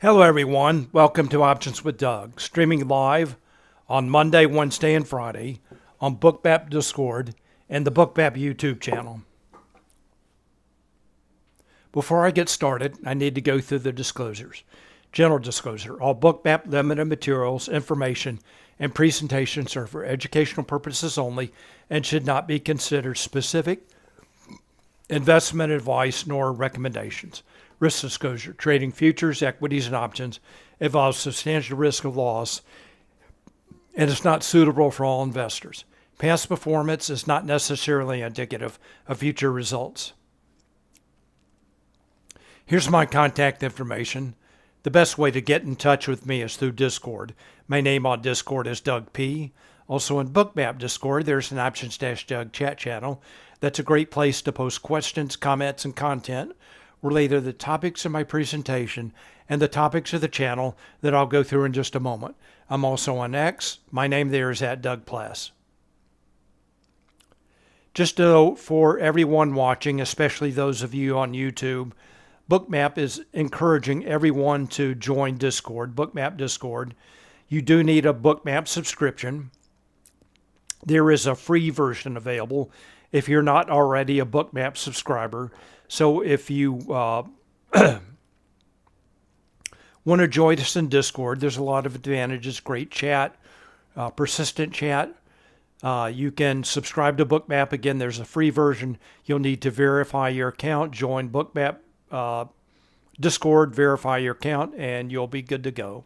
Hello, everyone. Welcome to Options with Doug, streaming live on Monday, Wednesday, and Friday on Bookmap Discord and the Bookmap YouTube channel. Before I get started, I need to go through the disclosures. General disclosure: all Bookmap limited materials, information, and presentations are for educational purposes only and should not be considered specific investment advice nor recommendations. Risk disclosure: trading futures, equities, and options involves substantial risk of loss and is not suitable for all investors. Past performance is not necessarily indicative of future results. Here's my contact information. The best way to get in touch with me is through Discord. My name on Discord is Doug P. Also in Bookmap Discord, there's an Options-Doug chat channel. That's a great place to post questions, comments, and content related to the topics of my presentation and the topics of the channel that I'll go through in just a moment. I'm also on X. My name there is @Pless. Just a note for everyone watching, especially those of you on YouTube, Bookmap is encouraging everyone to join Discord, Bookmap Discord. You do need a Bookmap subscription. There is a free version available if you're not already a Bookmap subscriber. So if you want to join us in Discord, there's a lot of advantages, great chat, persistent chat. You can subscribe to Bookmap. Again, there's a free version. You'll need to verify your account, join Bookmap Discord, verify your account, and you'll be good to go.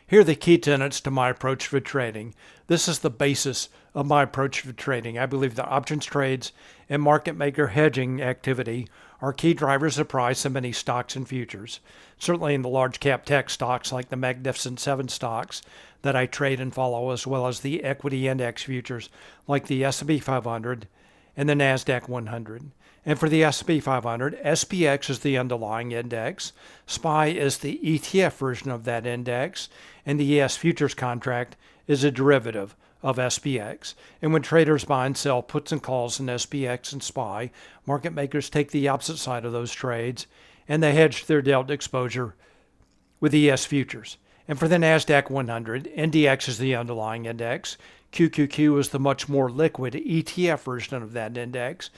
Here are the key tenets to my approach for trading. This is the basis of my approach for trading. I believe that options trades and market maker hedging activity are key drivers of price in many stocks and futures. Certainly in the large cap tech stocks like the Magnificent Seven stocks that I trade and follow, as well as the equity index futures like the S&P 500 and the NASDAQ 100. And for the S&P 500, SPX is the underlying index, SPY is the ETF version of that index, and the ES futures contract is a derivative of SPX. And when traders buy and sell puts and calls in SPX and SPY, market makers take the opposite side of those trades, and they hedge their delta exposure with ES futures. And for the NASDAQ 100, NDX is the underlying index, QQQ is the much more liquid ETF version of that index,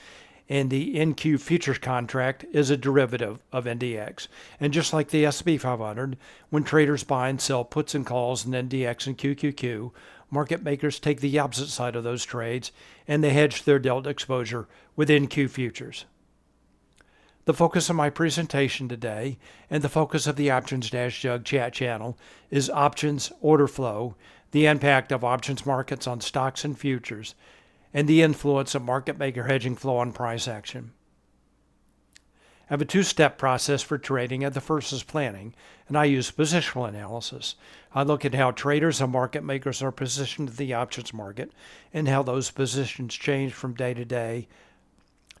and the NQ futures contract is a derivative of NDX. And just like the S&P 500, when traders buy and sell puts and calls in NDX and QQQ, market makers take the opposite side of those trades and they hedge their delta exposure with NQ futures. The focus of my presentation today and the focus of the Options-Doug chat channel is options order flow, the impact of options markets on stocks and futures, and the influence of market maker hedging flow on price action. I have a two-step process for trading, and the first is planning, and I use positional analysis. I look at how traders and market makers are positioned in the options market and how those positions change from day to day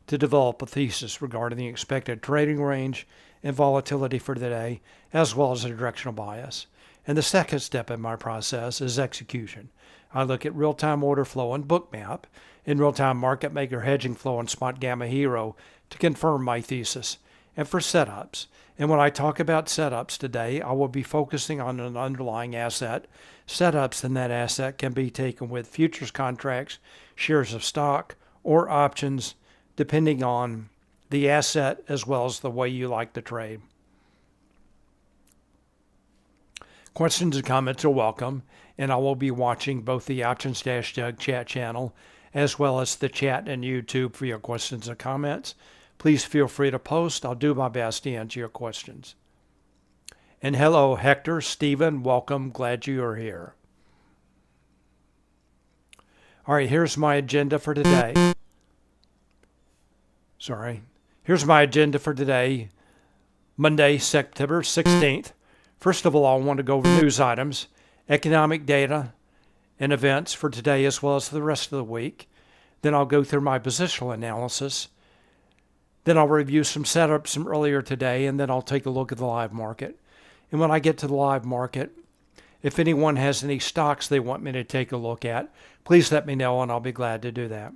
to develop a thesis regarding the expected trading range and volatility for the day, as well as a directional bias. And the second step in my process is execution. I look at real-time order flow in Bookmap and real-time market maker hedging flow in Spotgamma Hero to confirm my thesis, and for setups. And when I talk about setups today, I will be focusing on an underlying asset. Setups in that asset can be taken with futures contracts, shares of stock, or options, depending on the asset as well as the way you like to trade. Questions and comments are welcome, and I will be watching both the Options-Doug chat channel as well as the chat and YouTube for your questions and comments. Please feel free to post. I'll do my best to answer your questions. And hello, Hector, Stephen, welcome. Glad you are here. All right, here's my agenda for today. Here's my agenda for today, Monday, September 16th. First of all, I want to go over news items, economic data, and events for today as well as the rest of the week. Then I'll go through my positional analysis. Then I'll review some setups from earlier today, and then I'll take a look at the live market. And when I get to the live market, if anyone has any stocks they want me to take a look at, please let me know and I'll be glad to do that.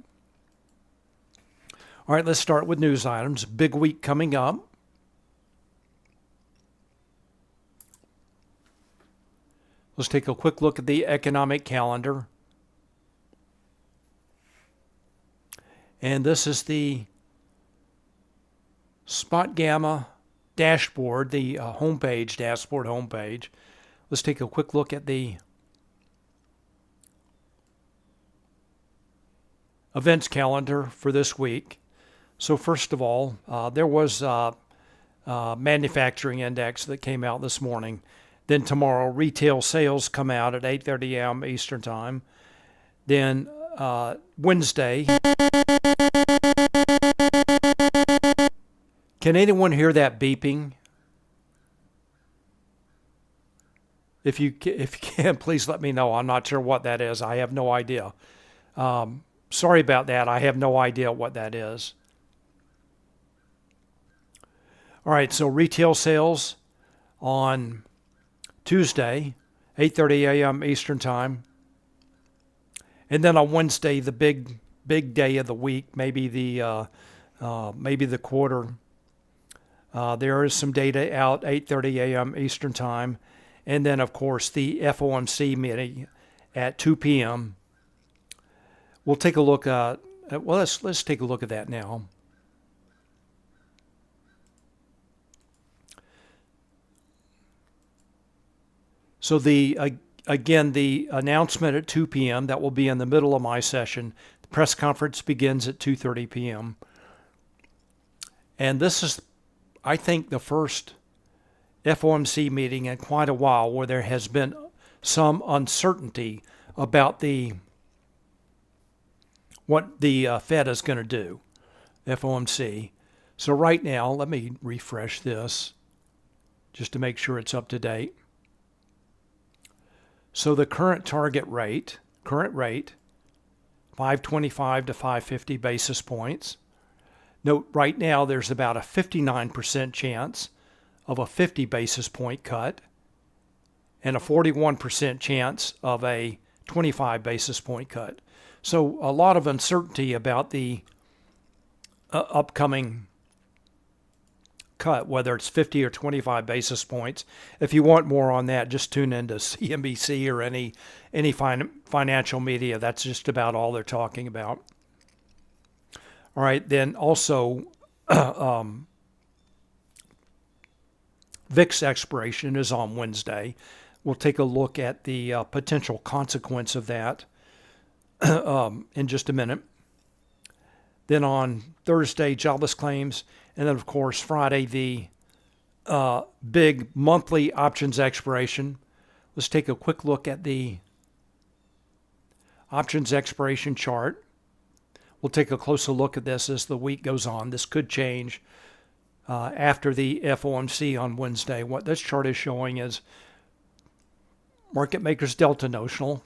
All right, let's start with news items. Big week coming up. Let's take a quick look at the economic calendar. And this is the Spotgamma dashboard, the dashboard homepage. Let's take a quick look at the events calendar for this week. So first of all, there was a manufacturing index that came out this morning. Then tomorrow, retail sales come out at 8:30 a.m. Eastern Time. Then Wednesday. Can anyone hear that beeping? If you can, please let me know. I'm not sure what that is. I have no idea. Sorry about that. I have no idea what that is. All right, so retail sales on Tuesday, 8:30 a.m. Eastern Time. And then on Wednesday, the big day of the week, maybe the quarter. There is some data out 8:30 a.m. Eastern Time. And then, of course, the FOMC meeting at 2 p.m. We'll take a look at, well, let's take a look at that now. So again, the announcement at 2 p.m., that will be in the middle of my session. The press conference begins at 2:30 p.m. And this is, I think, the first FOMC meeting in quite a while where there has been some uncertainty about what the Fed is going to do, FOMC. So right now, let me refresh this just to make sure it's up to date. So the current rate, 525 to 550 basis points. Note right now there's about a 59% chance of a 50 basis point cut and a 41% chance of a 25 basis point cut. So a lot of uncertainty about the upcoming cut, whether it's 50 or 25 basis points. If you want more on that, just tune into CNBC or any financial media. That's just about all they're talking about. All right, then also VIX expiration is on Wednesday. We'll take a look at the potential consequence of that in just a minute. Then on Thursday, jobless claims. And then, of course, Friday, the big monthly options expiration. Let's take a quick look at the options expiration chart. We'll take a closer look at this as the week goes on. This could change after the FOMC on Wednesday. What this chart is showing is market makers delta notional.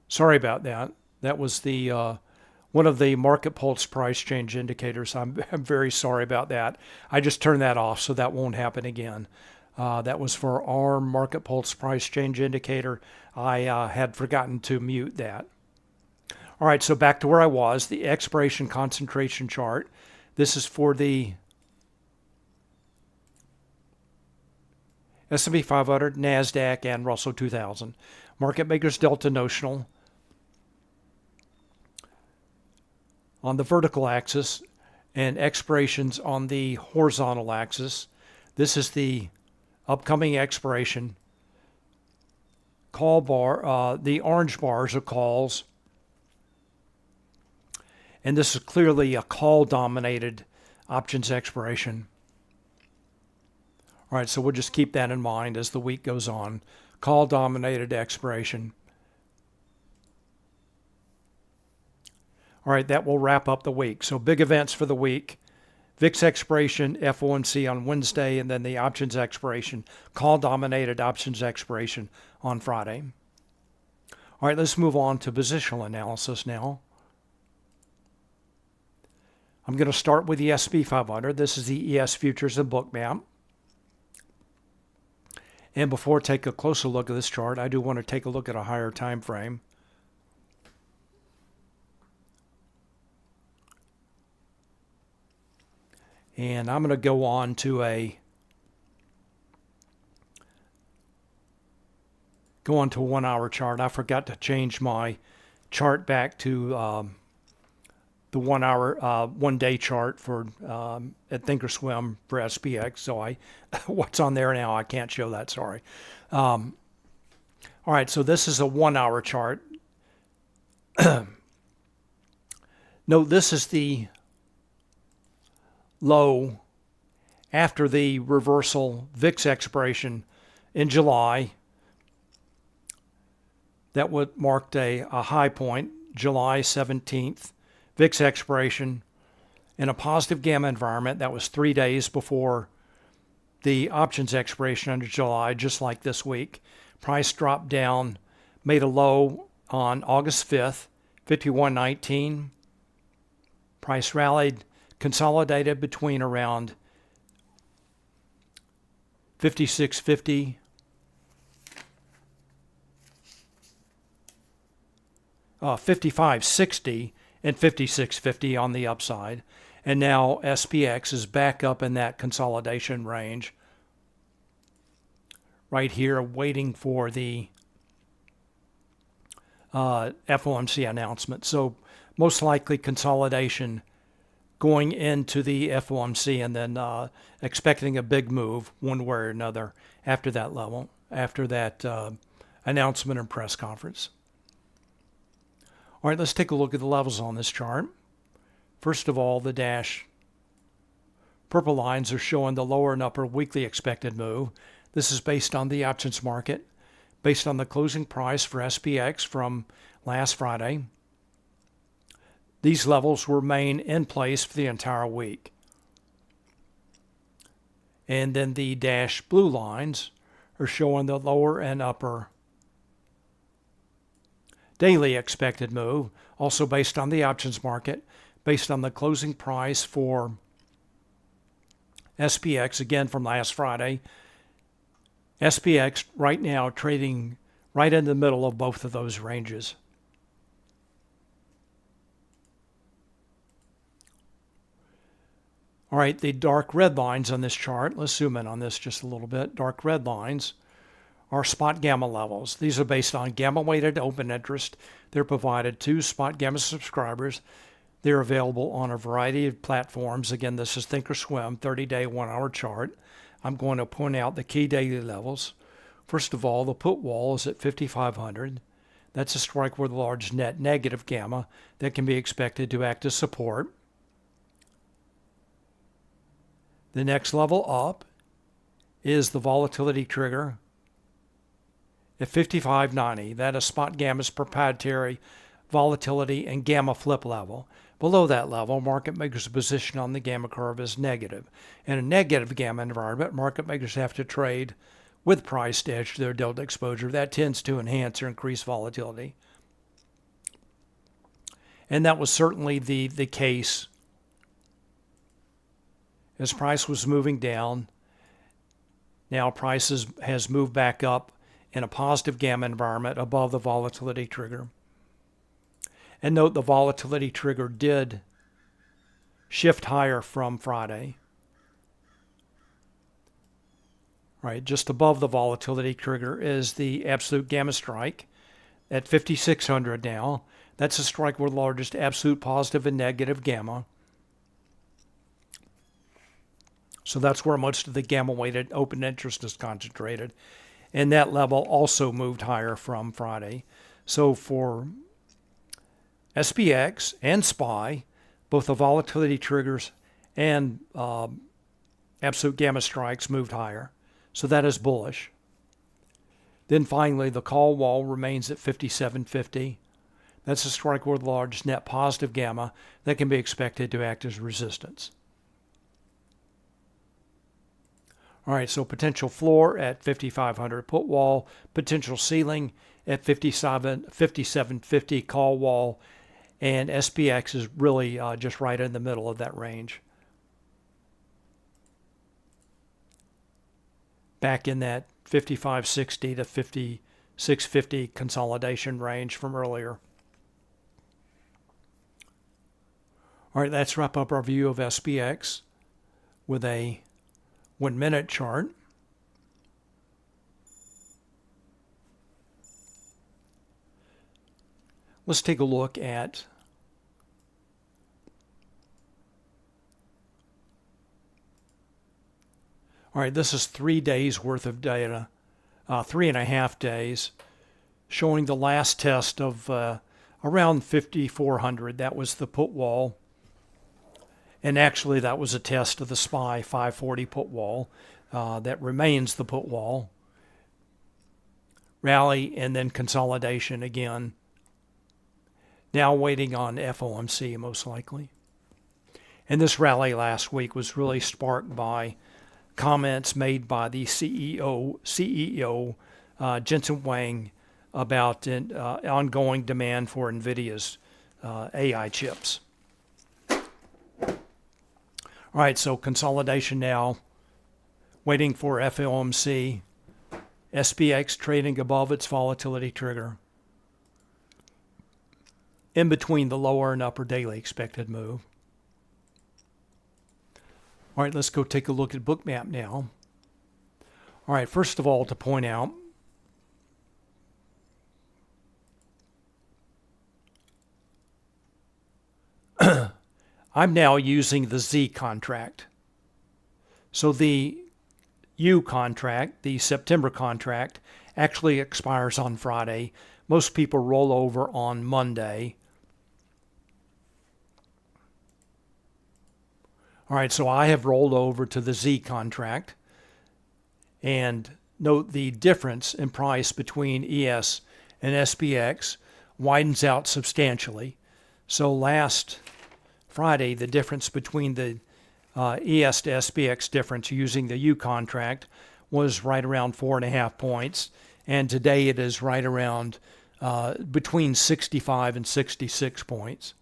Sorry about that. That was the one of the market pulse price change indicators. I'm very sorry about that. I just turned that off, so that won't happen again. That was for our market pulse price change indicator. I had forgotten to mute that. All right, so back to where I was, the expiration concentration chart. This is for the S&P 500, NASDAQ, and Russell 2000. Market makers delta notional. On the vertical axis and expirations on the horizontal axis. This is the upcoming expiration. Call bar, the orange bars are calls. And this is clearly a call-dominated options expiration. All right, so we'll just keep that in mind as the week goes on. Call-dominated expiration. All right, that will wrap up the week. So big events for the week. VIX expiration, FOMC on Wednesday, and then the options expiration, call-dominated options expiration on Friday. All right, let's move on to positional analysis now. I'm going to start with the S&P 500. This is the ES Futures and Bookmap. And before I take a closer look at this chart, I do want to take a look at a higher time frame. And I'm going to go on to a 1 hour chart. I forgot to change my chart back to the 1 hour, 1 day chart for at Thinkorswim for SPX. So what's on there now, I can't show that, sorry. All right, so this is a 1 hour chart. Note this is the low after the reversal VIX expiration in July. That would marked a high point, July 17th, VIX expiration in a positive gamma environment. That was 3 days before the options expiration under July, just like this week. Price dropped down, made a low on August 5th, 51.19. Price rallied, consolidated between around 56.50 55.60 and 56.50 on the upside. And now SPX is back up in that consolidation range right here, waiting for the FOMC announcement. So most likely consolidation going into the FOMC, and then expecting a big move one way or another after that level, after that announcement and press conference. All right, let's take a look at the levels on this chart. First of all, the dash purple lines are showing the lower and upper weekly expected move. This is based on the options market, based on the closing price for SPX from last Friday. These levels remain in place for the entire week. And then the dash blue lines are showing the lower and upper daily expected move, also based on the options market, based on the closing price for SPX, again from last Friday. SPX right now trading right in the middle of both of those ranges. All right, the dark red lines on this chart, let's zoom in on this just a little bit. Dark red lines are Spotgamma levels. These are based on gamma-weighted open interest. They're provided to Spotgamma subscribers. They're available on a variety of platforms. Again, this is Thinkorswim, 30-day, 1 hour chart. I'm going to point out the key daily levels. First of all, the put wall is at 5,500. That's a strike with a large net negative gamma that can be expected to act as support. The next level up is the volatility trigger at 55.90. That is Spotgamma's proprietary volatility and gamma flip level. Below that level, market makers' position on the gamma curve is negative. In a negative gamma environment, market makers have to trade with price to hedge their delta exposure. That tends to enhance or increase volatility. And that was certainly the case as price was moving down. Now price has moved back up in a positive gamma environment above the volatility trigger. And note the volatility trigger did shift higher from Friday. Right, just above the volatility trigger is the absolute gamma strike at 5,600 now. That's a strike with the largest absolute positive and negative gamma. So that's where most of the gamma-weighted open interest is concentrated. And that level also moved higher from Friday. So for SPX and SPY, both the volatility triggers and absolute gamma strikes moved higher. So that is bullish. Then finally, the call wall remains at 57.50. That's a strike with large net positive gamma that can be expected to act as resistance. All right, so potential floor at 5,500 put wall, potential ceiling at 57.50 call wall, and SPX is really just right in the middle of that range. Back in that 55.60 to 56.50 consolidation range from earlier. All right, let's wrap up our view of SPX with a 1 minute chart. Let's take a look at all right, this is 3 days worth of data, 3.5 days, showing the last test of around 5,400. That was the put wall. And actually, that was a test of the SPY 540 put wall. That remains the put wall. Rally and then consolidation again. Now waiting on FOMC most likely. And this rally last week was really sparked by comments made by the CEO Jensen Huang about ongoing demand for NVIDIA's AI chips. All right, so consolidation now, waiting for FOMC, SPX trading above its volatility trigger, in between the lower and upper daily expected move. All right, let's go take a look at Bookmap now. All right, first of all, to point out, I'm now using the Z contract. So the U contract, the September contract, actually expires on Friday. Most people roll over on Monday. All right, so I have rolled over to the Z contract, and note the difference in price between ES and SPX widens out substantially. So last Friday, the difference between the ES to SPX difference using the U contract was right around 4.5 points, and today it is right around between 65 and 66 points.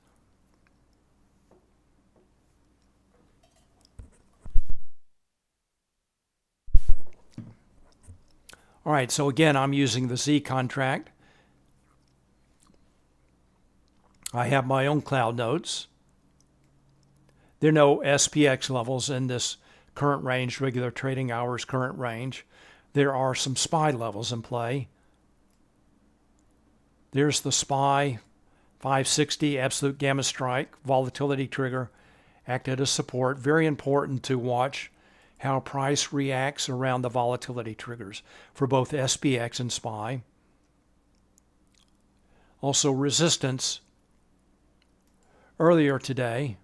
All right, so again, I'm using the Z contract. I have my own cloud notes. There are no SPX levels in this current range, regular trading hours current range. There are some SPY levels in play. There's the SPY 560 absolute gamma strike, volatility trigger, acted as support. Very important to watch how price reacts around the volatility triggers for both SPX and SPY. Also resistance earlier today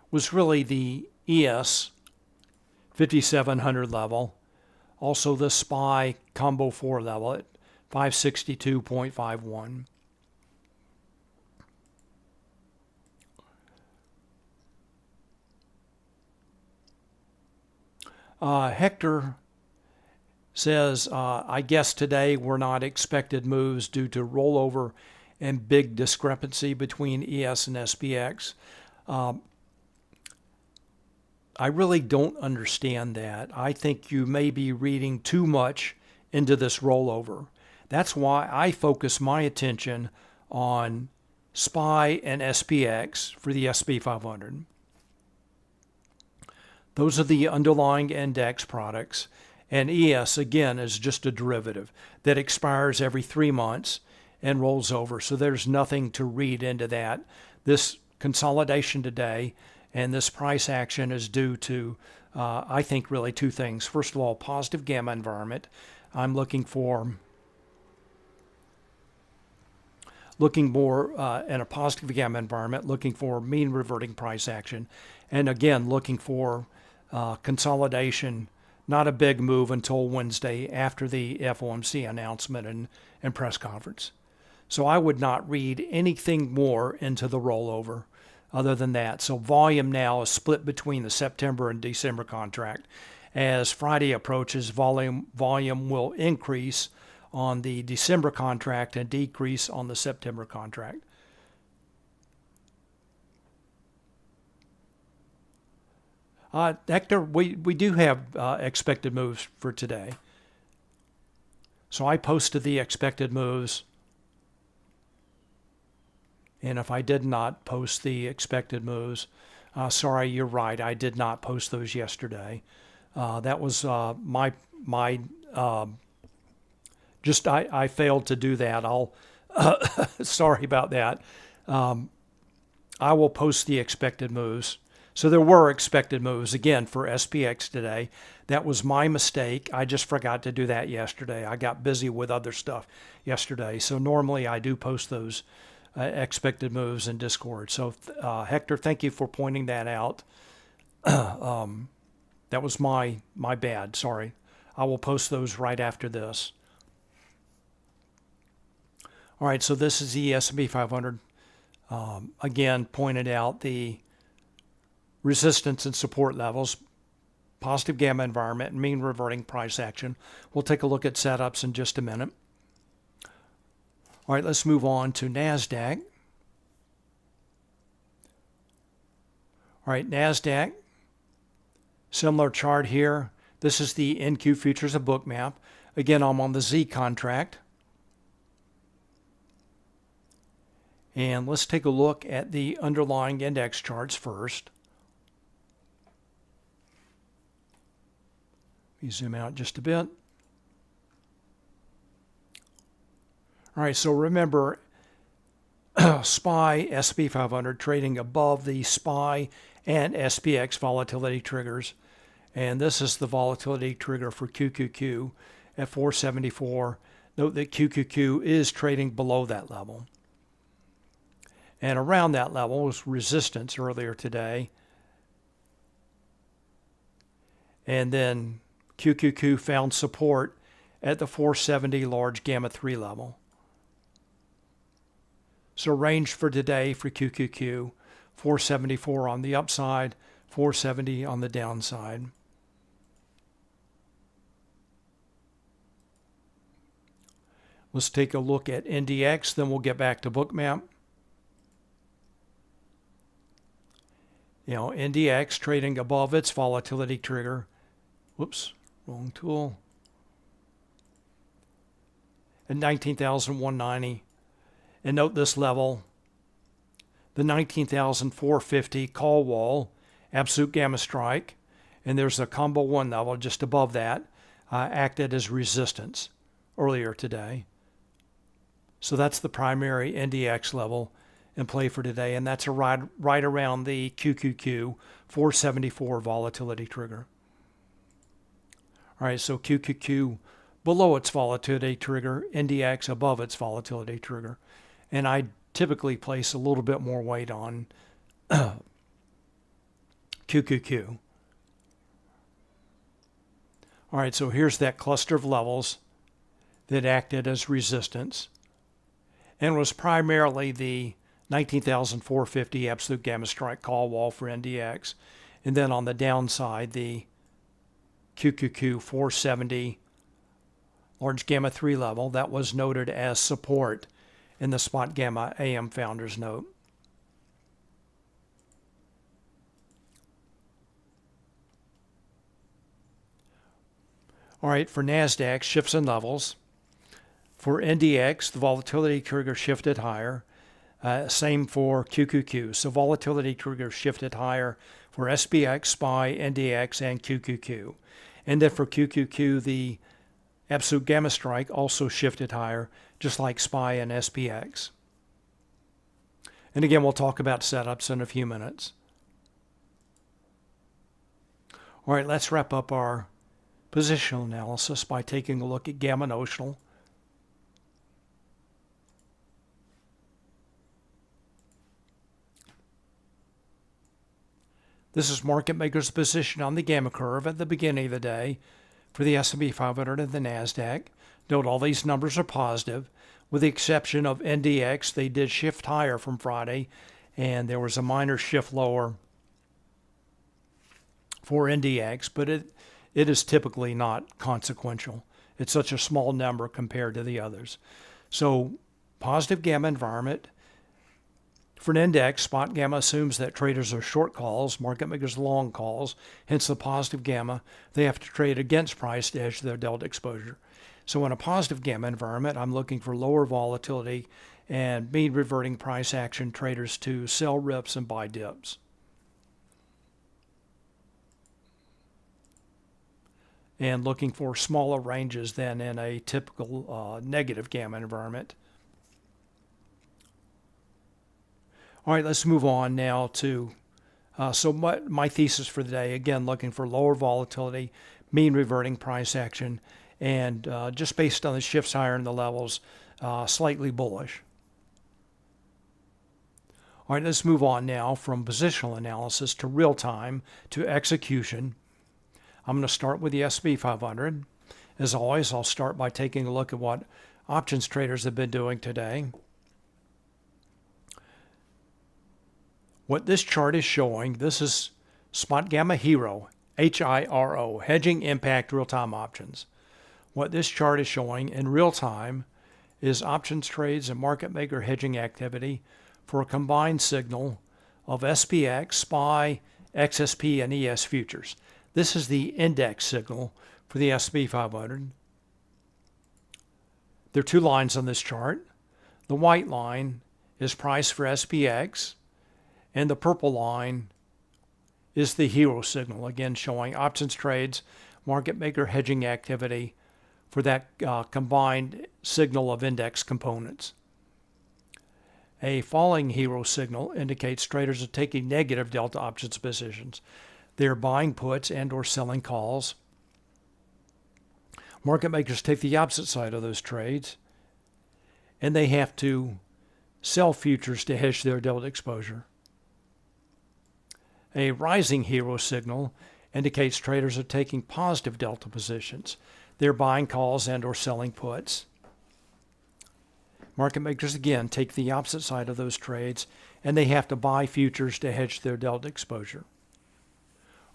was really the ES 5700 level, also the SPY combo 4 level at 562.51. Hector says, I guess today were not expected moves due to rollover and big discrepancy between ES and SPX. I really don't understand that. I think you may be reading too much into this rollover. That's why I focus my attention on SPY and SPX for the SP 500. Those are the underlying index products, and ES, again, is just a derivative that expires every 3 months and rolls over. So there's nothing to read into that. This consolidation today and this price action is due to, I think, really two things. First of all, positive gamma environment. I'm looking more in a positive gamma environment, looking for mean reverting price action, and again, looking for consolidation, not a big move until Wednesday after the FOMC announcement and press conference. So I would not read anything more into the rollover other than that. So volume now is split between the September and December contract. As Friday approaches, volume will increase on the December contract and decrease on the September contract. Hector, we do have expected moves for today. So I posted the expected moves. And if I did not post the expected moves, sorry, you're right. I did not post those yesterday. That was my just I failed to do that. I'll sorry about that. I will post the expected moves. So there were expected moves again for SPX today. That was my mistake. I just forgot to do that yesterday. I got busy with other stuff yesterday. So normally I do post those expected moves in Discord. So Hector, thank you for pointing that out. That was my bad. Sorry. I will post those right after this. All right, so this is the S&P 500. Again, pointed out the resistance and support levels, positive gamma environment, and mean reverting price action. We'll take a look at setups in just a minute. All right, let's move on to NASDAQ. All right, NASDAQ, similar chart here. This is the NQ futures of Bookmap. Again, I'm on the Z contract. And let's take a look at the underlying index charts first. Let me zoom out just a bit. All right, so remember, SPY, S&P 500 trading above the SPY and SPX volatility triggers. And this is the volatility trigger for QQQ at 474. Note that QQQ is trading below that level. And around that level was resistance earlier today. And then QQQ found support at the 470 large gamma 3 level. So range for today for QQQ, 474 on the upside, 470 on the downside. Let's take a look at NDX, then we'll get back to Bookmap. You know, NDX trading above its volatility trigger. Whoops, wrong tool. At 19,190. And note this level, the 19,450 call wall, absolute gamma strike, and there's a combo 1 level just above that, acted as resistance earlier today. So that's the primary NDX level in play for today, and that's right around the QQQ 474 volatility trigger. All right, so QQQ below its volatility trigger, NDX above its volatility trigger. And I typically place a little bit more weight on QQQ. All right, so here's that cluster of levels that acted as resistance and was primarily the 19,450 absolute gamma strike call wall for NDX. And then on the downside, the QQQ 470 large gamma 3 level that was noted as support in the Spotgamma AM Founders Note. All right, for NASDAQ, shifts and levels. For NDX, the volatility trigger shifted higher. Same for QQQ. So volatility trigger shifted higher for SPX, SPY, NDX, and QQQ. And then for QQQ, the absolute gamma strike also shifted higher, just like SPY and SPX. And again, we'll talk about setups in a few minutes. All right, let's wrap up our positional analysis by taking a look at gamma notional. This is market maker's position on the gamma curve at the beginning of the day for the S&P 500 and the NASDAQ. Note all these numbers are positive, with the exception of NDX. They did shift higher from Friday, and there was a minor shift lower for NDX, but it is typically not consequential. It's such a small number compared to the others. So positive gamma environment For an index, spot gamma assumes that traders are short calls, market makers long calls, hence the positive gamma. They have to trade against price to hedge their delta exposure. So in a positive gamma environment, I'm looking for lower volatility and mean reverting price action traders to sell rips and buy dips. And looking for smaller ranges than in a typical negative gamma environment. All right, let's move on now to, so my thesis for the day, again, looking for lower volatility, mean reverting price action, and just based on the shifts higher in the levels, slightly bullish. All right, let's move on now from positional analysis to real time to execution. I'm going to start with the S&P 500. As always, I'll start by taking a look at what options traders have been doing today. What this chart is showing, this is Spotgamma Hero, HIRO, Hedging Impact Real-Time Options. What this chart is showing in real time is options trades and market maker hedging activity for a combined signal of SPX, SPY, XSP, and ES futures. This is the index signal for the S&P 500. There are two lines on this chart. The white line is price for SPX, and the purple line is the hero signal, again showing options trades, market maker hedging activity for that combined signal of index components. A falling hero signal indicates traders are taking negative delta options positions. They are buying puts and or selling calls. Market makers take the opposite side of those trades, and they have to sell futures to hedge their delta exposure. A rising hero signal indicates traders are taking positive delta positions. They're buying calls and or selling puts. Market makers, again, take the opposite side of those trades, and they have to buy futures to hedge their delta exposure.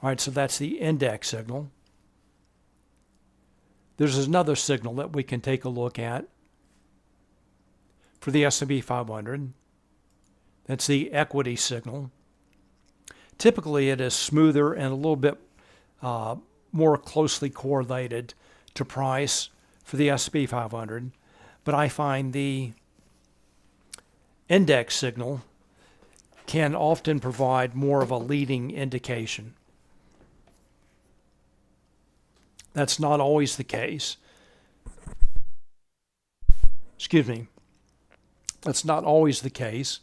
All right, so that's the index signal. There's another signal that we can take a look at for the S&P 500. That's the equity signal. Typically, it is smoother and a little bit more closely correlated to price for the S&P 500, but I find the index signal can often provide more of a leading indication. That's not always the case. Excuse me. That's not always the case.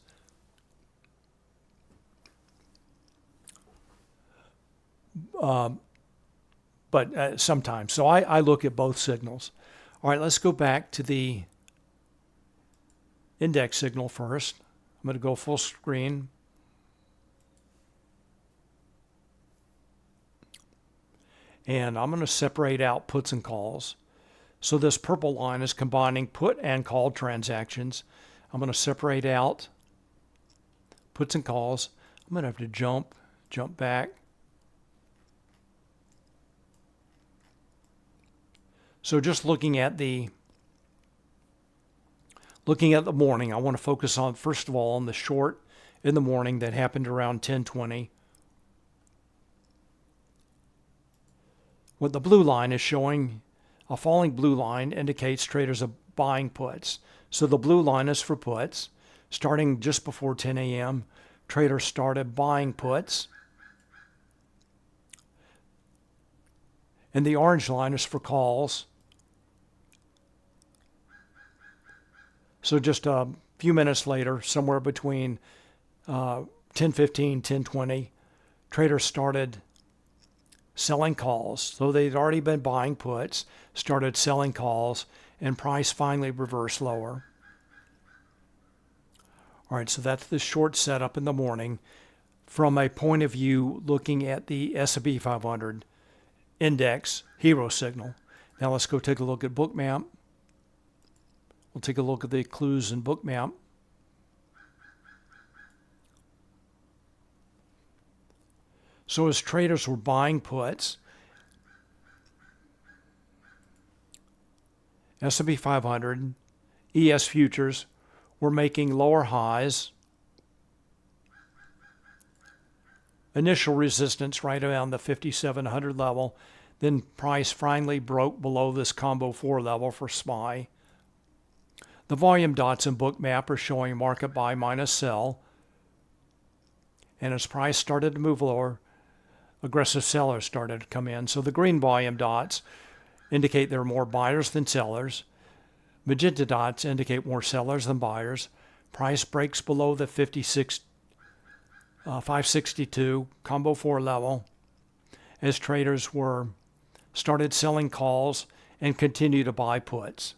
But sometimes. So I look at both signals. All right, let's go back to the index signal first. I'm going to go full screen. And I'm going to separate out puts and calls. So this purple line is combining put and call transactions. I'm going to separate out puts and calls. I'm going to have to jump back. So just looking at the morning, I want to focus on, first of all, on the short in the morning that happened around 10:20. What the blue line is showing, a falling blue line indicates traders are buying puts. So the blue line is for puts. Starting just before 10 a.m., traders started buying puts. And the orange line is for calls. So just a few minutes later, somewhere between 10:15, 10:20, traders started selling calls. So they'd already been buying puts, started selling calls, and price finally reversed lower. All right, so that's the short setup in the morning from a point of view looking at the S&P 500 index hero signal. Now let's go take a look at Bookmap. We'll take a look at the clues in Bookmap. So as traders were buying puts, S&P 500, ES futures were making lower highs initial resistance right around the 5,700 level. Then price finally broke below this combo 4 level for SPY. The volume dots in Bookmap are showing market buy minus sell. And as price started to move lower, aggressive sellers started to come in. So the green volume dots indicate there are more buyers than sellers. Magenta dots indicate more sellers than buyers. Price breaks below the 562 combo 4 level as traders started selling calls and continue to buy puts.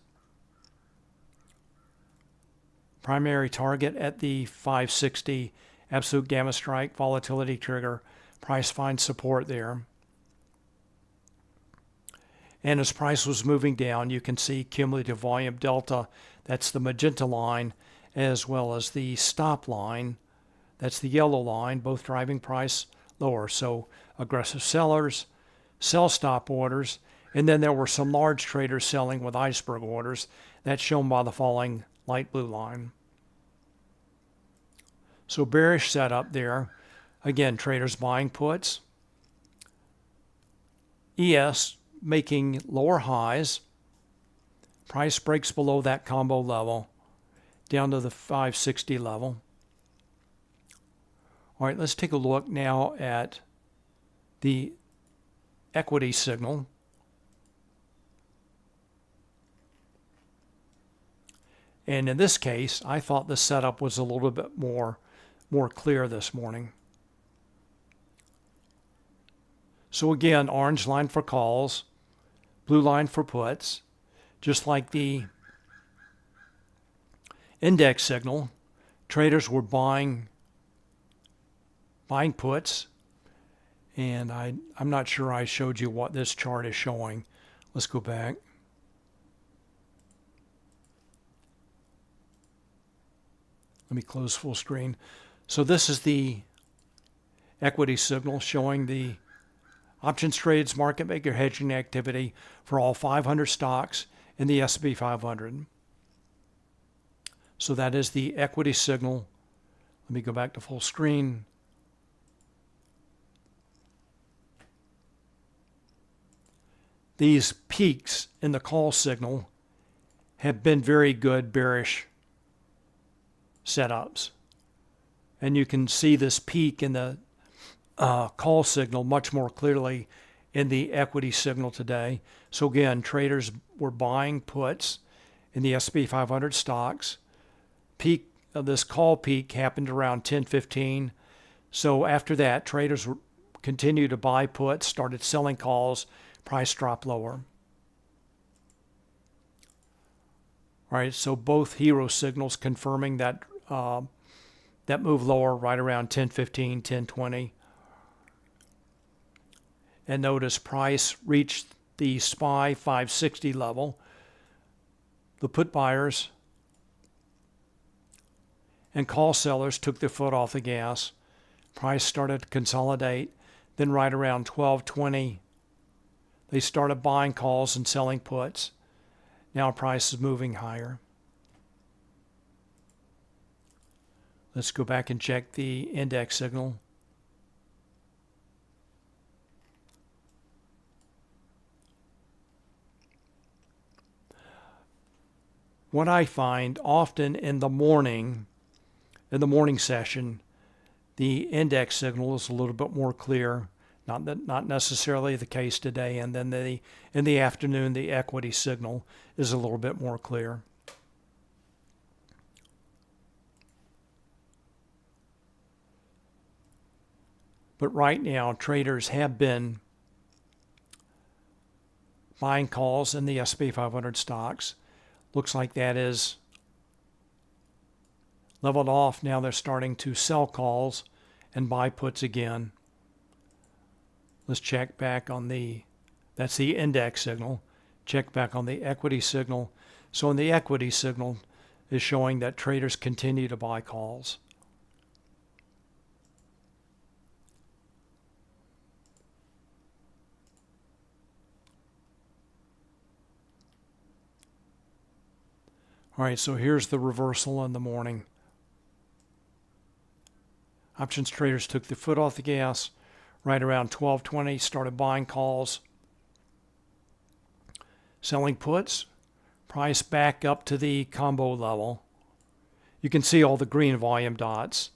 Primary target at the 560 absolute gamma strike volatility trigger. Price finds support there. And as price was moving down, you can see cumulative volume delta, that's the magenta line, as well as the stop line, that's the yellow line, both driving price lower. So aggressive sellers, sell stop orders, and then there were some large traders selling with iceberg orders. That's shown by the falling light blue line. So bearish setup there. Again, traders buying puts. ES making lower highs. Price breaks below that combo level down to the 560 level. All right, let's take a look now at the equity signal. And in this case, I thought the setup was a little bit more clear this morning. So again, orange line for calls, blue line for puts. Just like the index signal, traders were buying puts. And I'm not sure I showed you what this chart is showing. Let's go back. Let me close full screen. So this is the equity signal showing the options trades market maker hedging activity for all 500 stocks in the S&P 500. So that is the equity signal. Let me go back to full screen. These peaks in the call signal have been very good bearish setups. And you can see this peak in the call signal much more clearly in the equity signal today. So again, traders were buying puts in the S&P 500 stocks. Peak of this call peak happened around 10:15. So after that, traders continued to buy puts, started selling calls, price dropped lower. All right, so both hero signals confirming that that move lower right around 10:15, 10:20. And notice price reached the SPY 560 level. The put buyers and call sellers took their foot off the gas. Price started to consolidate. Then right around 12:20, they started buying calls and selling puts. Now price is moving higher. Let's go back and check the index signal. What I find often in the morning session, the index signal is a little bit more clear. Not necessarily the case today. And then in the afternoon, the equity signal is a little bit more clear. But right now, traders have been buying calls in the S&P 500 stocks. Looks like that is leveled off. Now they're starting to sell calls and buy puts again. Let's check back on that's the index signal. Check back on the equity signal. So in the equity signal is showing that traders continue to buy calls. All right, so here's the reversal in the morning. Options traders took the foot off the gas right around 12:20, started buying calls, selling puts, price back up to the combo level. You can see all the green volume dots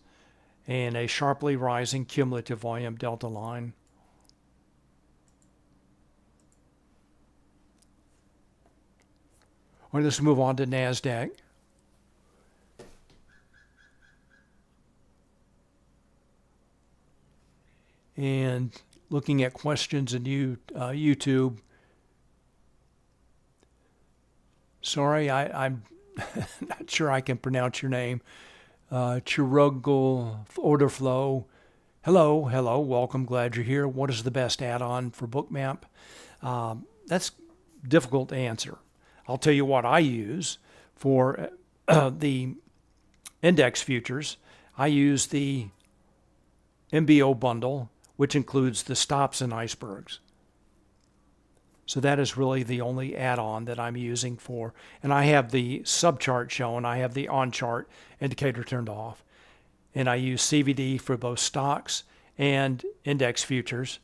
and a sharply rising cumulative volume delta line. All right, let's move on to NASDAQ. And looking at questions in YouTube. Sorry, I'm not sure I can pronounce your name. Chirugul Order Flow. Hello, welcome, glad you're here. What is the best add-on for Bookmap? That's difficult to answer. I'll tell you what I use for the index futures. I use the MBO bundle, which includes the stops and icebergs. So that is really the only add-on that I'm using for, and I have the subchart shown. I have the on-chart indicator turned off, and I use CVD for both stocks and index futures.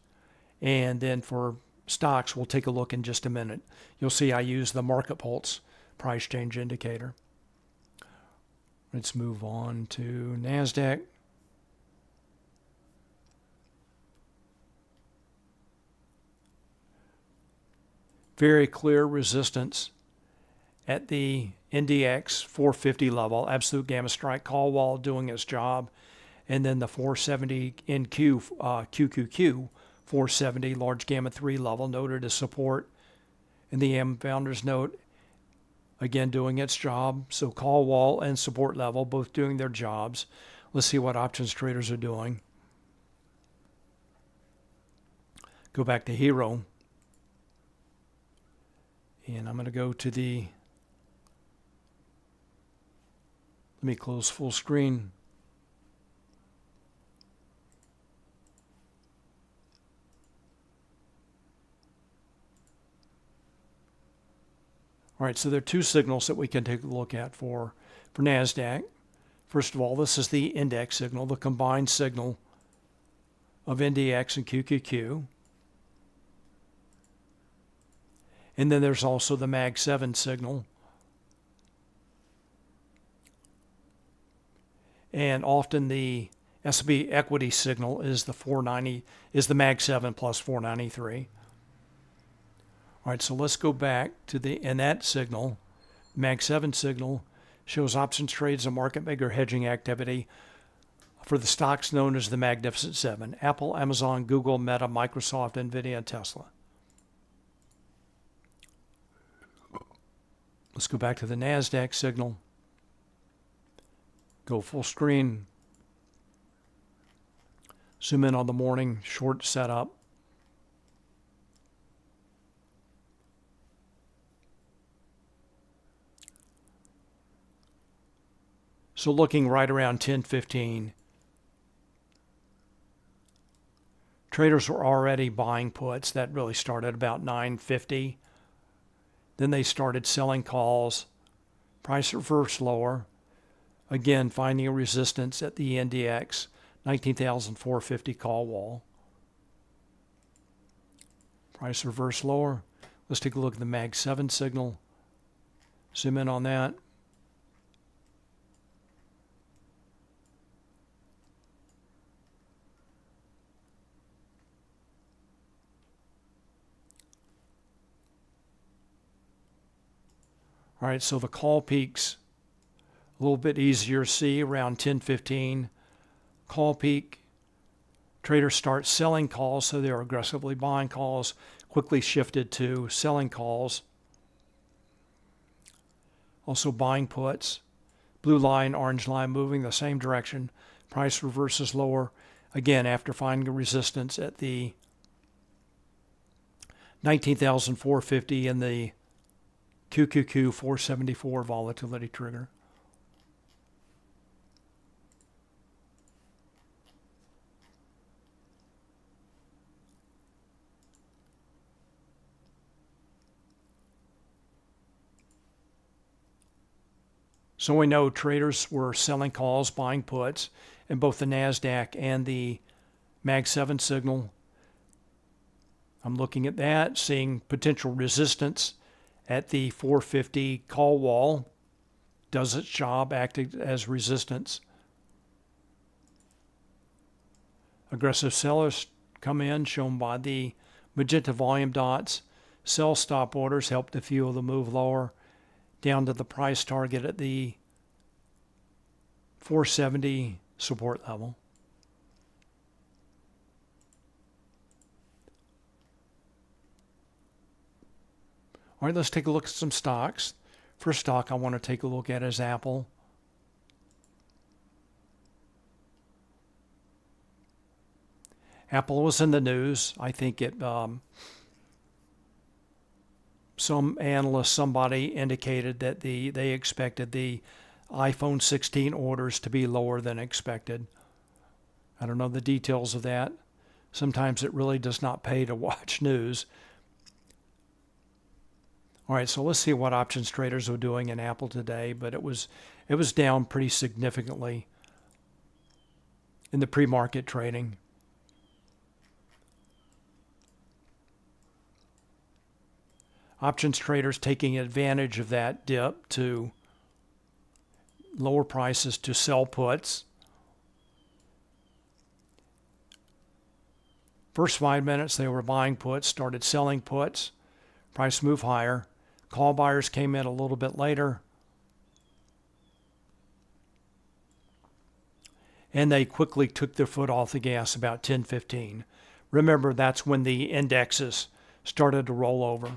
And then for stocks, we'll take a look in just a minute. You'll see I use the market pulse price change indicator. Let's move on to NASDAQ. Very clear resistance at the NDX 450 level, absolute gamma strike call wall doing its job, and then the 470 NQ QQQ 470 large gamma 3 level noted as support, and the M founders note again doing its job. So call wall and support level both doing their jobs. Let's see what options traders are doing. Go back to Hero. And I'm going to go to the, let me close full screen. All right, so there are two signals that we can take a look at for NASDAQ. First of all, this is the index signal, the combined signal of NDX and QQQ. And then there's also the Mag 7 signal. And often the S&P equity signal is the 490, is the Mag 7 plus 493. All right, so let's go back to and that signal, Mag 7 signal, shows options trades and market maker hedging activity for the stocks known as the Magnificent Seven: Apple, Amazon, Google, Meta, Microsoft, Nvidia, and Tesla. Let's go back to the NASDAQ signal. Go full screen. Zoom in on the morning short setup. So looking right around 10:15, traders were already buying puts. That really started about 9:50. Then they started selling calls. Price reversed lower. Again, finding a resistance at the NDX, 19,450 call wall. Price reversed lower. Let's take a look at the Mag 7 signal. Zoom in on that. All right, so the call peaks, a little bit easier to see around 10:15. Call peak, traders start selling calls, so they're aggressively buying calls, quickly shifted to selling calls. Also buying puts. Blue line, orange line moving the same direction. Price reverses lower, again after finding a resistance at the 19,450 and the QQQ 474 volatility trigger. So we know traders were selling calls, buying puts in both the NASDAQ and the Mag 7 signal. I'm looking at that, seeing potential resistance at the 450 call wall. Does its job, acting as resistance. Aggressive sellers come in, shown by the magenta volume dots. Sell stop orders help to fuel the move lower down to the price target at the 470 support level. All right, let's take a look at some stocks. First stock I want to take a look at is Apple. Apple was in the news. I think some analyst, somebody indicated that they expected the iPhone 16 orders to be lower than expected. I don't know the details of that. Sometimes it really does not pay to watch news. All right, so let's see what options traders were doing in Apple today, but it was down pretty significantly in the pre-market trading. Options traders taking advantage of that dip to lower prices to sell puts. First 5 minutes they were buying puts, started selling puts. Price moved higher. Call buyers came in a little bit later. And they quickly took their foot off the gas about 10:15. Remember, that's when the indexes started to roll over,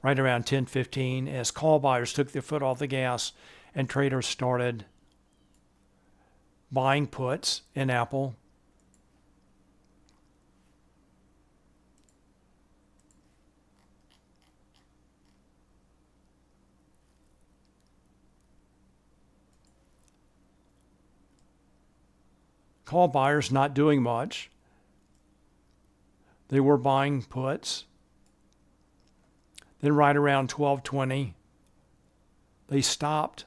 right around 10:15, as call buyers took their foot off the gas and traders started buying puts in Apple. Call buyers not doing much. They were buying puts. Then right around 12:20, they stopped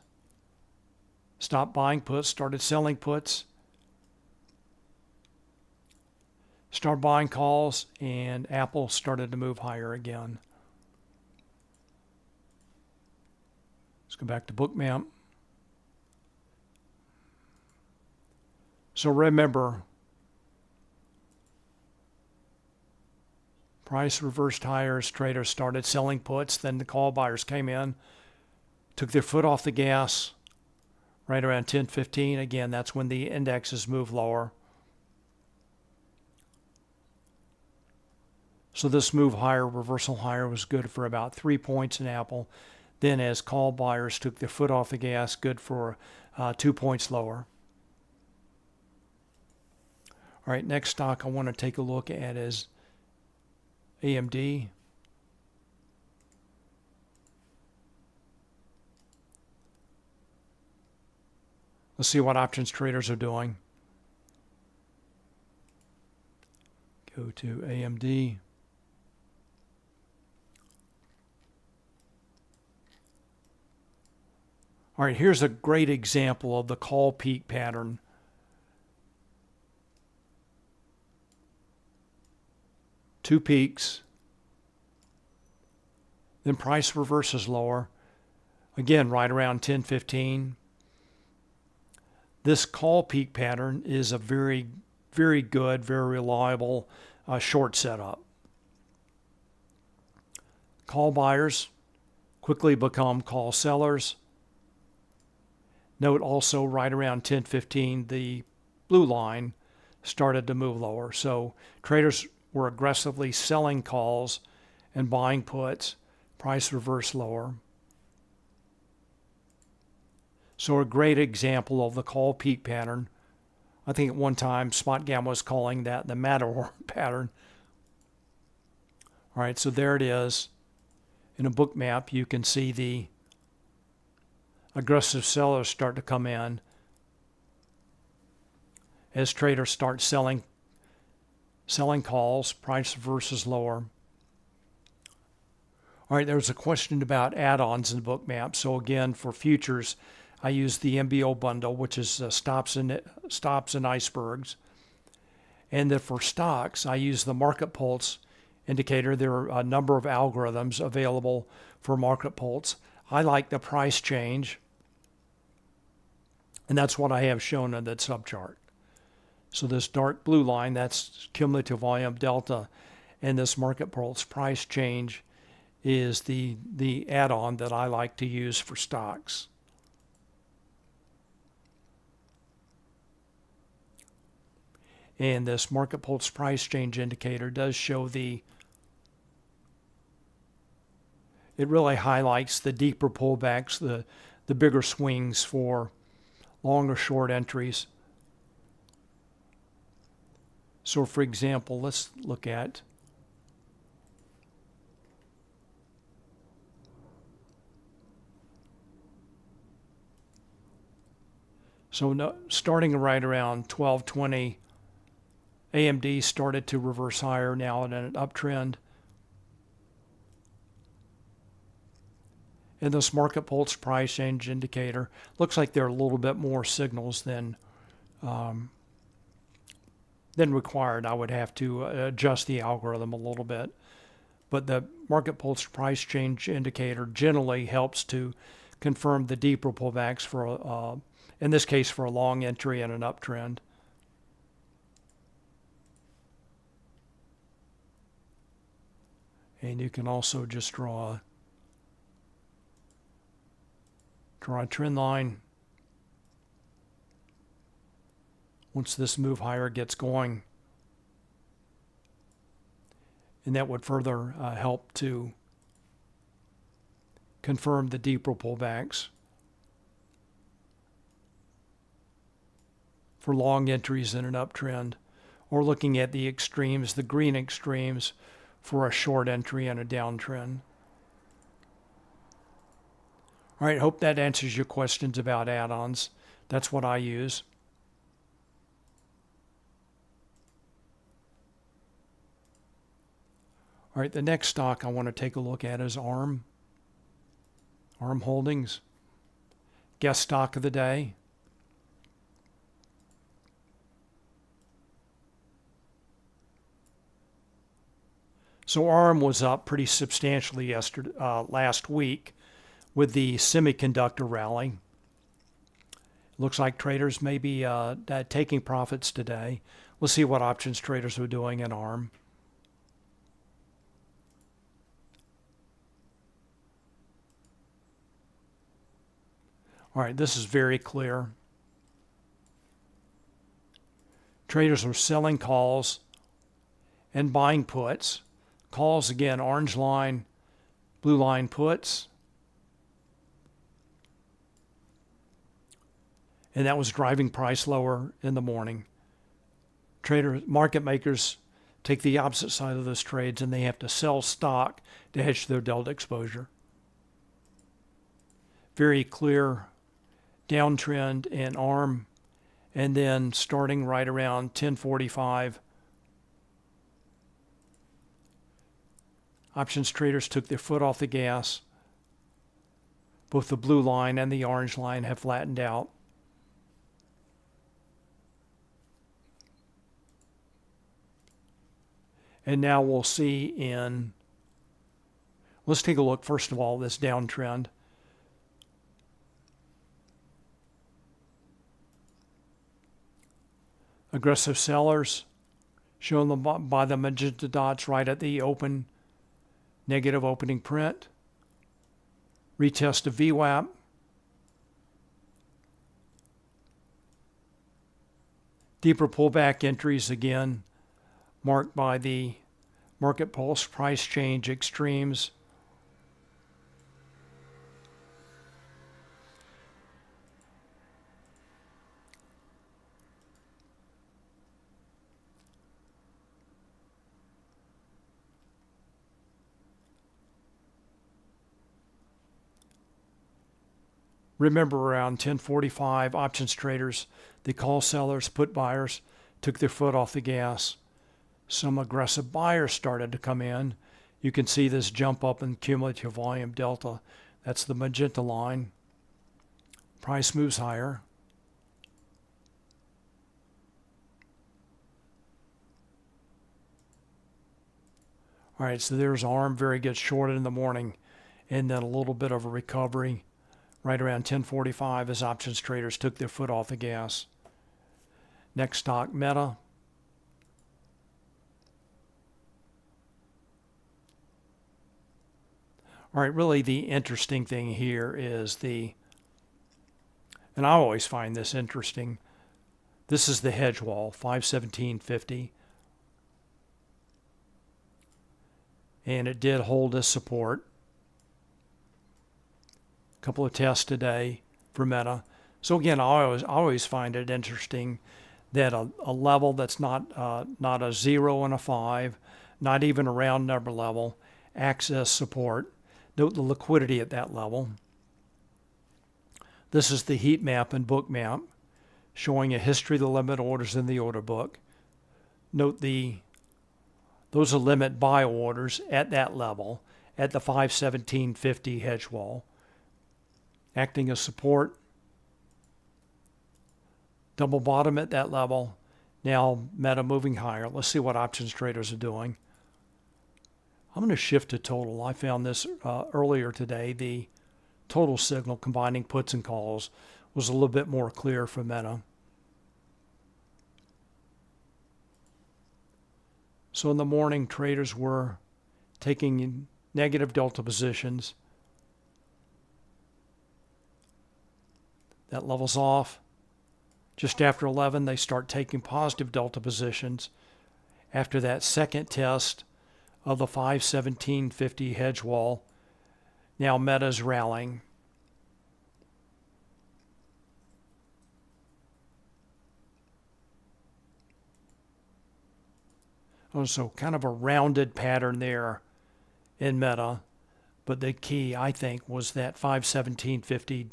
buying puts, started selling puts, started buying calls, and Apple started to move higher again. Let's go back to Bookmap. So remember, price reversed higher as traders started selling puts. Then the call buyers came in, took their foot off the gas right around 10:15. Again, that's when the indexes move lower. So this move higher, reversal higher, was good for about 3 points in Apple. Then as call buyers took their foot off the gas, good for 2 points lower. All right, next stock I want to take a look at is AMD. Let's see what options traders are doing. Go to AMD. All right, here's a great example of the call peak pattern. Two peaks, then price reverses lower, again right around 10:15. This call peak pattern is a very, very good, very reliable short setup. Call buyers quickly become call sellers. Note also right around 10:15, the blue line started to move lower. So traders were aggressively selling calls and buying puts. Price reversed lower. So a great example of the call peak pattern. I think at one time Spotgamma was calling that the Matterhorn pattern. All right, so there it is. In a book map, you can see the aggressive sellers start to come in as traders start selling calls, price versus lower. All right, there's a question about add-ons in Bookmap. So again, for futures, I use the MBO bundle, which is stops and icebergs. And then for stocks, I use the market pulse indicator. There are a number of algorithms available for market pulse. I like the price change, and that's what I have shown on that subchart. So this dark blue line, that's cumulative volume delta, and this market pulse price change is the add-on that I like to use for stocks. And this market pulse price change indicator does show it really highlights the deeper pullbacks, the bigger swings for long or short entries. So for example, let's look at starting right around 1220, AMD started to reverse higher now in an uptrend. And this market pulse price change indicator looks like there are a little bit more signals than required. I would have to adjust the algorithm a little bit. But the market pulse price change indicator generally helps to confirm the deeper pullbacks for, in this case, for a long entry and an uptrend. And you can also just draw a trend line. Once this move higher gets going, and that would further help to confirm the deeper pullbacks for long entries in an uptrend, or looking at the extremes, the green extremes, for a short entry and a downtrend. All right, hope that answers your questions about add-ons. That's what I use. All right, the next stock I want to take a look at is ARM. ARM Holdings. Guest stock of the day. So ARM was up pretty substantially last week with the semiconductor rally. Looks like traders may be taking profits today. We'll see what options traders are doing in ARM. All right, this is very clear. Traders are selling calls and buying puts. Calls, again, orange line, blue line puts. And that was driving price lower in the morning. Market makers take the opposite side of those trades, and they have to sell stock to hedge their delta exposure. Very clear downtrend in ARM, and then starting right around 10:45, options traders took their foot off the gas. Both the blue line and the orange line have flattened out. And now we'll see let's take a look first of all, this downtrend. Aggressive sellers shown by the magenta dots right at the open, negative opening print. Retest of VWAP. Deeper pullback entries again, marked by the market pulse price change extremes. Remember, around 10:45, options traders, the call sellers, put buyers, took their foot off the gas. Some aggressive buyers started to come in. You can see this jump up in cumulative volume delta. That's the magenta line. Price moves higher. All right, so there's ARM, very good, shorted in the morning, and then a little bit of a recovery right around 10:45 as options traders took their foot off the gas. Next stock, Meta. All right, really the interesting thing here is and I always find this interesting, this is the hedge wall, 517.50. And it did hold as support. A couple of tests today for Meta. So again, I always find it interesting that a level that's not a 0 and a 5, not even a round number level, acts as support. Note the liquidity at that level. This is the heat map and Bookmap, showing a history of the limit orders in the order book. Note those are limit buy orders at that level, at the 517.50 hedge wall, acting as support. Double bottom at that level. Now Meta moving higher. Let's see what options traders are doing. I'm going to shift to total. I found this earlier today. The total signal combining puts and calls was a little bit more clear for Meta. So in the morning, traders were taking negative delta positions. That level's off. Just after 11, they start taking positive delta positions. After that second test of the 517.50 hedge wall, now Meta's rallying. Oh, so kind of a rounded pattern there in Meta, but the key, I think, was that 517.50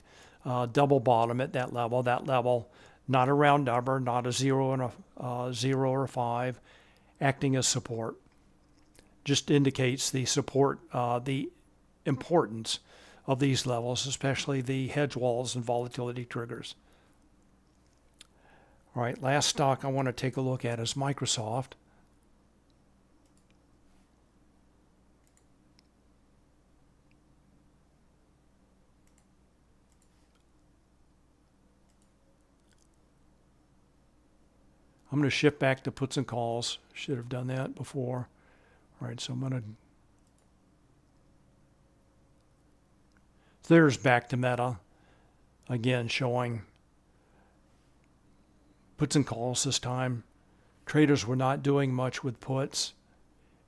double bottom at that level. That level, not a round number, not a 0 and a 0 or a 5, acting as support. Just indicates the support, the importance of these levels, especially the hedge walls and volatility triggers. All right, last stock I want to take a look at is Microsoft. I'm going to shift back to puts and calls. Should have done that before. All right, so I'm going to... There's back to Meta. Again, showing puts and calls this time. Traders were not doing much with puts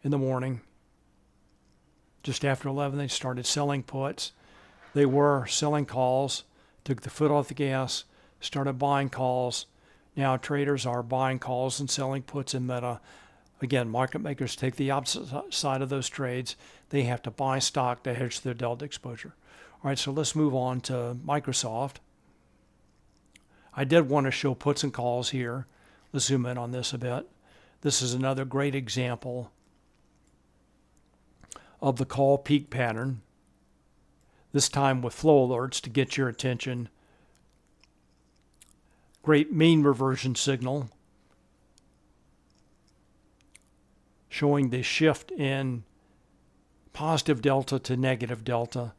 in the morning. Just after 11, they started selling puts. They were selling calls, took the foot off the gas, started buying calls. Now traders are buying calls and selling puts in Meta. Again, market makers take the opposite side of those trades. They have to buy stock to hedge their delta exposure. All right, so let's move on to Microsoft. I did want to show puts and calls here. Let's zoom in on this a bit. This is another great example of the call peak pattern, this time with flow alerts to get your attention. Great mean reversion signal showing the shift in positive delta to negative delta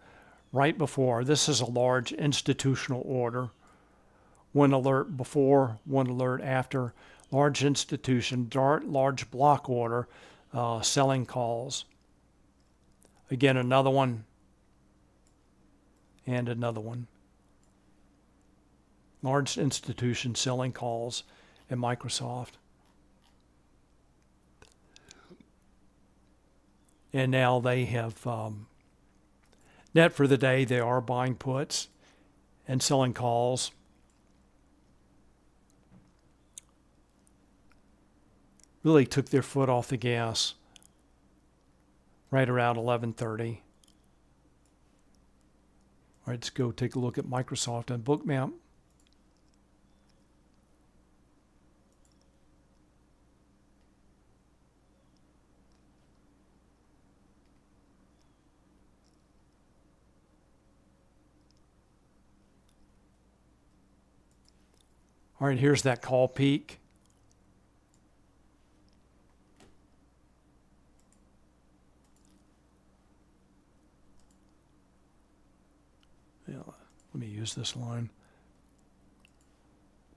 right before. This is a large institutional order. One alert before, one alert after. Large institution, large block order, selling calls. Again, another one and another one. Large institution selling calls in Microsoft. And now they have net for the day. They are buying puts and selling calls. Really took their foot off the gas right around 11:30. All right, let's go take a look at Microsoft and Bookmap. All right, here's that call peak. Yeah, let me use this line.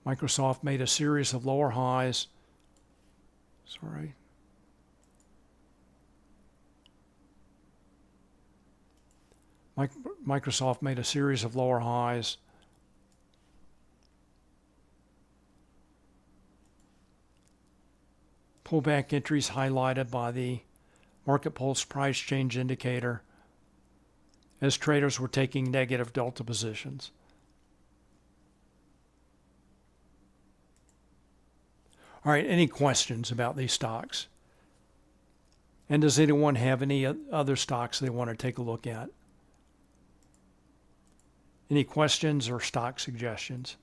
Microsoft made a series of lower highs. Sorry. Microsoft made a series of lower highs. Pullback entries highlighted by the Market Pulse price change indicator as traders were taking negative delta positions. All right, any questions about these stocks? And does anyone have any other stocks they want to take a look at? Any questions or stock suggestions?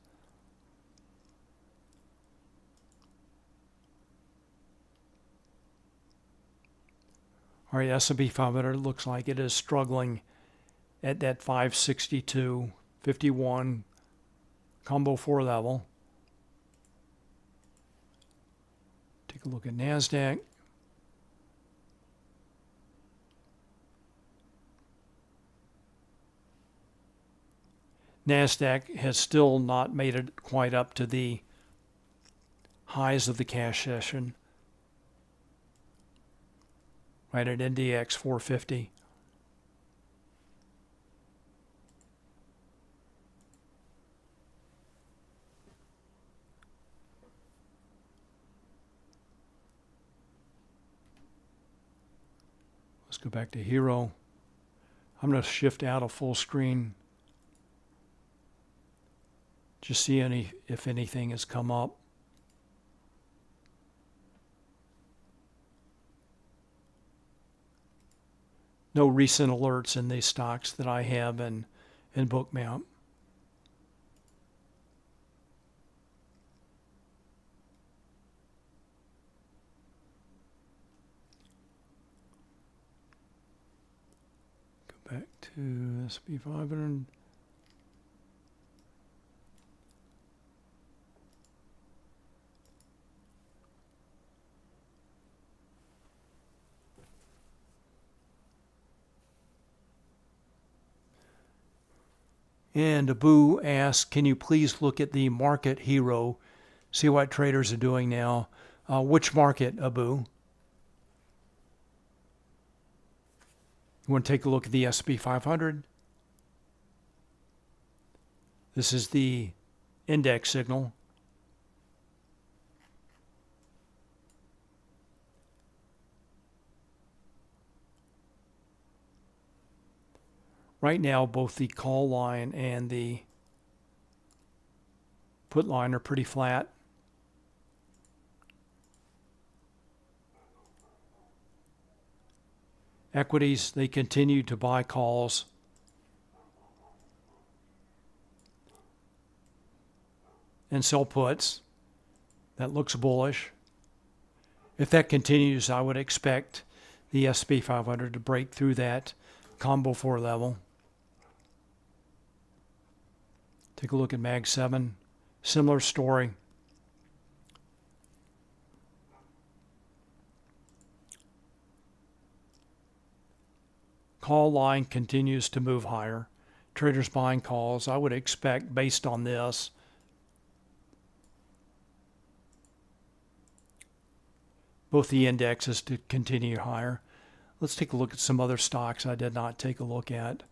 All right, S&P 500 looks like it is struggling at that 562.51 combo 4 level. Take a look at NASDAQ. NASDAQ has still not made it quite up to the highs of the cash session, right at NDX 450. Let's go back to Hero. I'm going to shift out of full screen. Just see if anything has come up. No recent alerts in these stocks that I have in Bookmap. Go back to S&P 500. And Abu asks, can you please look at the market hero, see what traders are doing now? Which market, Abu? You want to take a look at the S&P 500? This is the index signal. Right now, both the call line and the put line are pretty flat. Equities, they continue to buy calls. And sell puts. That looks bullish. If that continues, I would expect the S&P 500 to break through that combo 4 level. Take a look at Mag 7. Similar story. Call line continues to move higher. Traders buying calls. I would expect, based on this, both the indexes to continue higher. Let's take a look at some other stocks I did not take a look at.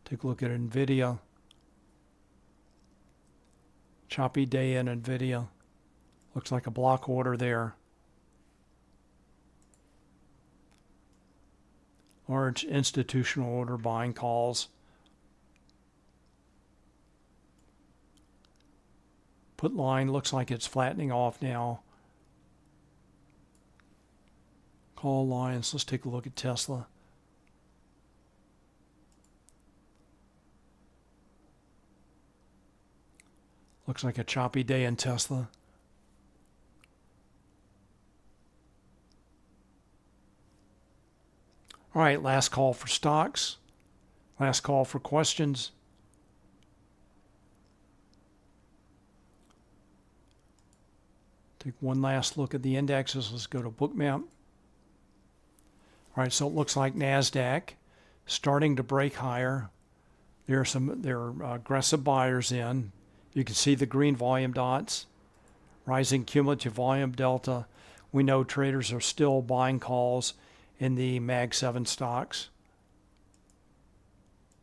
Take a look at NVIDIA. Choppy day in NVIDIA. Looks like a block order there. Large institutional order buying calls. Put line looks like it's flattening off now. Call lines. Let's take a look at Tesla. Looks like a choppy day in Tesla. All right, last call for stocks. Last call for questions. Take one last look at the indexes. Let's go to Bookmap. All right, so it looks like NASDAQ starting to break higher. There are aggressive buyers in. You can see the green volume dots, rising cumulative volume delta. We know traders are still buying calls in the Mag 7 stocks.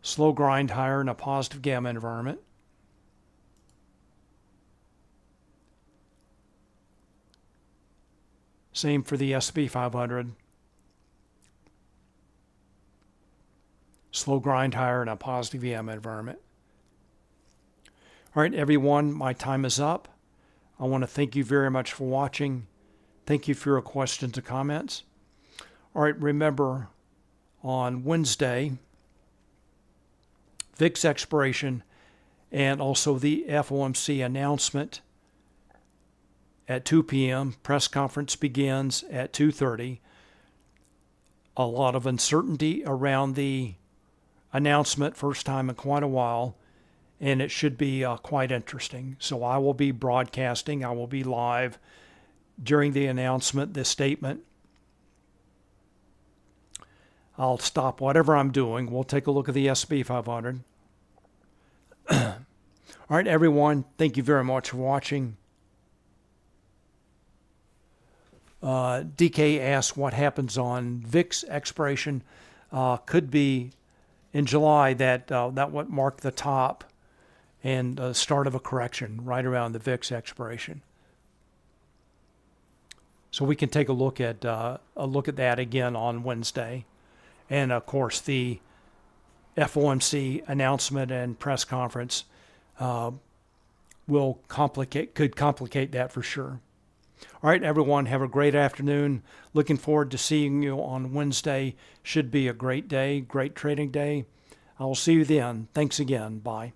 Slow grind higher in a positive gamma environment. Same for the S&P 500. Slow grind higher in a positive gamma environment. All right, everyone, my time is up. I want to thank you very much for watching. Thank you for your questions and comments. All right, remember, on Wednesday, VIX expiration and also the FOMC announcement at 2 p.m. Press conference begins at 2:30. A lot of uncertainty around the announcement, first time in quite a while, and it should be quite interesting. So I will be broadcasting. I will be live during the announcement, the statement. I'll stop whatever I'm doing. We'll take a look at the S&P 500. All right, everyone, thank you very much for watching. DK asks what happens on VIX expiration. Could be in July that would mark the top and start of a correction right around the VIX expiration. So we can take a look at that again on Wednesday, and of course the FOMC announcement and press conference could complicate that for sure. All right, everyone, have a great afternoon. Looking forward to seeing you on Wednesday. Should be a great day, great trading day. I will see you then. Thanks again. Bye.